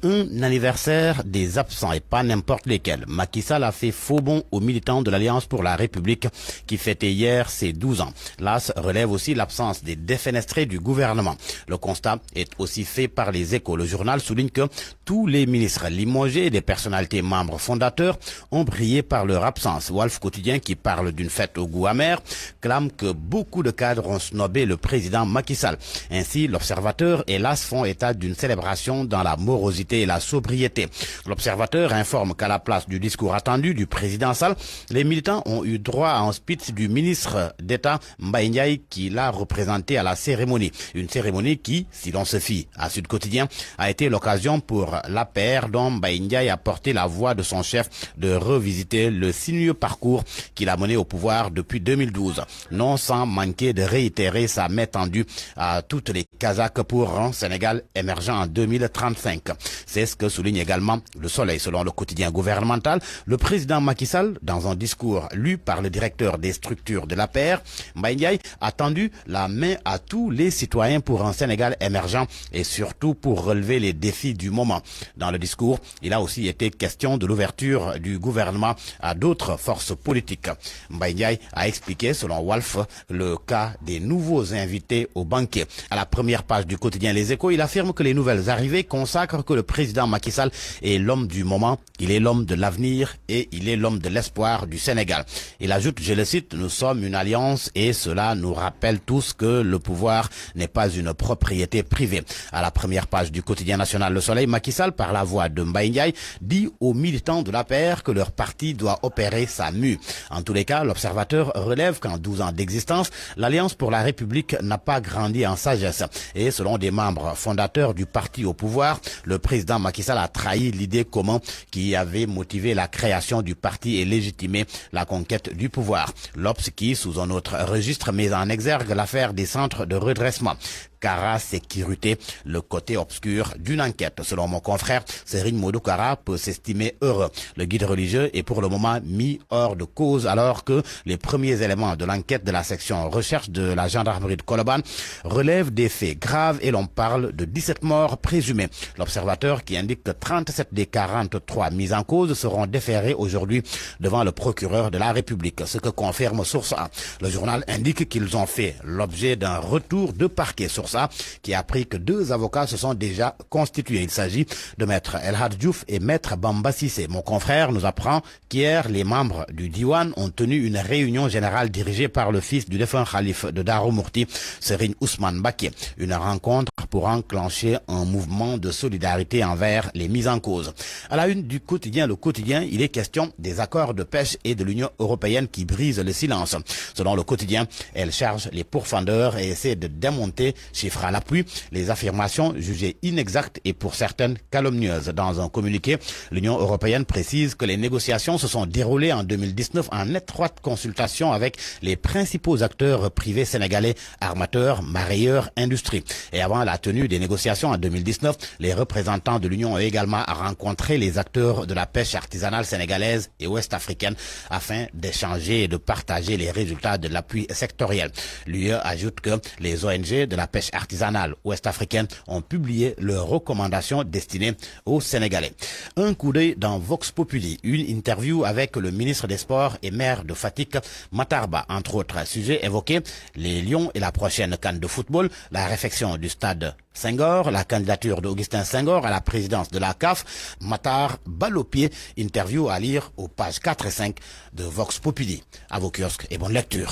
Un anniversaire des absents et pas n'importe lesquels. Macky Sall a fait faux bond aux militants de l'Alliance pour la République qui fêtait hier ses 12 ans. L'AS relève aussi l'absence des défenestrés du gouvernement. Le constat est aussi fait par les Échos. Le journal souligne que tous les ministres limogés et des personnalités membres fondateurs ont brillé par leur absence. Walf Quotidien, qui parle d'une fête au goût amer, clame que beaucoup de cadres ont snobé le président Macky Sall. Ainsi, l'Observateur et l'AS font état d'une célébration dans la morosité et la sobriété. L'Observateur informe qu'à la place du discours attendu du président Sall, les militants ont eu droit à un speech du ministre d'État Mbaye Ndiaye qui l'a représenté à la cérémonie. Une cérémonie qui, si l'on se fie à Sud Quotidien, a été l'occasion pour l'APR dont Mbaye Ndiaye a porté la voix de son chef de revisiter le sinueux parcours qu'il a mené au pouvoir depuis 2012. Non sans manquer de réitérer sa main tendue à toutes les Kazakhs pour un Sénégal émergent en 2035. C'est ce que souligne également Le Soleil. Selon le quotidien gouvernemental, le président Macky Sall, dans un discours lu par le directeur des structures de l'APR, Mbaye Ndiaye, a tendu la main à tous les citoyens pour un Sénégal émergent et surtout pour relever les défis du moment. Dans le discours, il a aussi été question de l'ouverture du gouvernement à d'autres forces politiques. Mbaye Ndiaye a expliqué, selon Walf, le cas des nouveaux invités au banquet. À la première page du quotidien Les Échos, il affirme que les nouvelles arrivées consacrent que le président Macky Sall est l'homme du moment, il est l'homme de l'avenir et il est l'homme de l'espoir du Sénégal. Il ajoute, je le cite, « Nous sommes une alliance et cela nous rappelle tous que le pouvoir n'est pas une propriété privée ». À la première page du quotidien national Le Soleil, Macky Sall, par la voix de Mbaye Ndiaye, dit aux militants de l'APR que leur parti doit opérer sa mue. En tous les cas, l'Observateur relève qu'en 12 ans d'existence, l'Alliance pour la République n'a pas grandi en sagesse. Et selon des membres fondateurs du parti au pouvoir, le président Macky Sall a trahi l'idée commune qui avait motivé la création du parti et légitimé la conquête du pouvoir. L'Obs qui, sous un autre registre, met en exergue l'affaire des centres de redressement. Kara Sécurité, le côté obscur d'une enquête. Selon mon confrère, Serigne Modou Kara peut s'estimer heureux. Le guide religieux est pour le moment mis hors de cause alors que les premiers éléments de l'enquête de la section recherche de la gendarmerie de Colobane relèvent des faits graves et l'on parle de 17 morts présumés. L'Observateur qui indique que 37 des 43 mis en cause seront déférés aujourd'hui devant le procureur de la République, ce que confirme Source A. Le journal indique qu'ils ont fait l'objet d'un retour de parquet. Source A qui a appris que 2 avocats se sont déjà constitués. Il s'agit de Maître Elhad Diouf et Maître Bamba Sissé. Mon confrère nous apprend qu'hier, les membres du Diwan ont tenu une réunion générale dirigée par le fils du défunt calife de Darou Mourti, Serigne Ousmane Baké. Une rencontre pour enclencher un mouvement de solidarité envers les mises en cause. À la une du quotidien Le Quotidien, il est question des accords de pêche et de l'Union européenne qui brisent le silence. Selon Le Quotidien, elle charge les pourfendeurs et essaie de démonter, chiffre à l'appui, les affirmations jugées inexactes et pour certaines calomnieuses. Dans un communiqué, l'Union européenne précise que les négociations se sont déroulées en 2019 en étroite consultation avec les principaux acteurs privés sénégalais, armateurs, mareyeurs, industrie. Et avant la tenue des négociations en 2019, les représentants de l'Union ont également rencontré les acteurs de la pêche artisanale sénégalaise et ouest-africaine afin d'échanger et de partager les résultats de l'appui sectoriel. L'UE ajoute que les ONG de la pêche artisanale ouest-africaine ont publié leurs recommandations destinées aux Sénégalais. Un coup d'œil dans Vox Populi, une interview avec le ministre des Sports et maire de Fatick, Matarba. Entre autres sujets évoqués, les Lions et la prochaine CAN de football, la réfection du stade Senghor, la candidature d'Augustin Senghor à la présidence de la CAF, Matar Balopier, interview à lire aux pages 4 et 5 de Vox Populi. À vos kiosques et bonne lecture.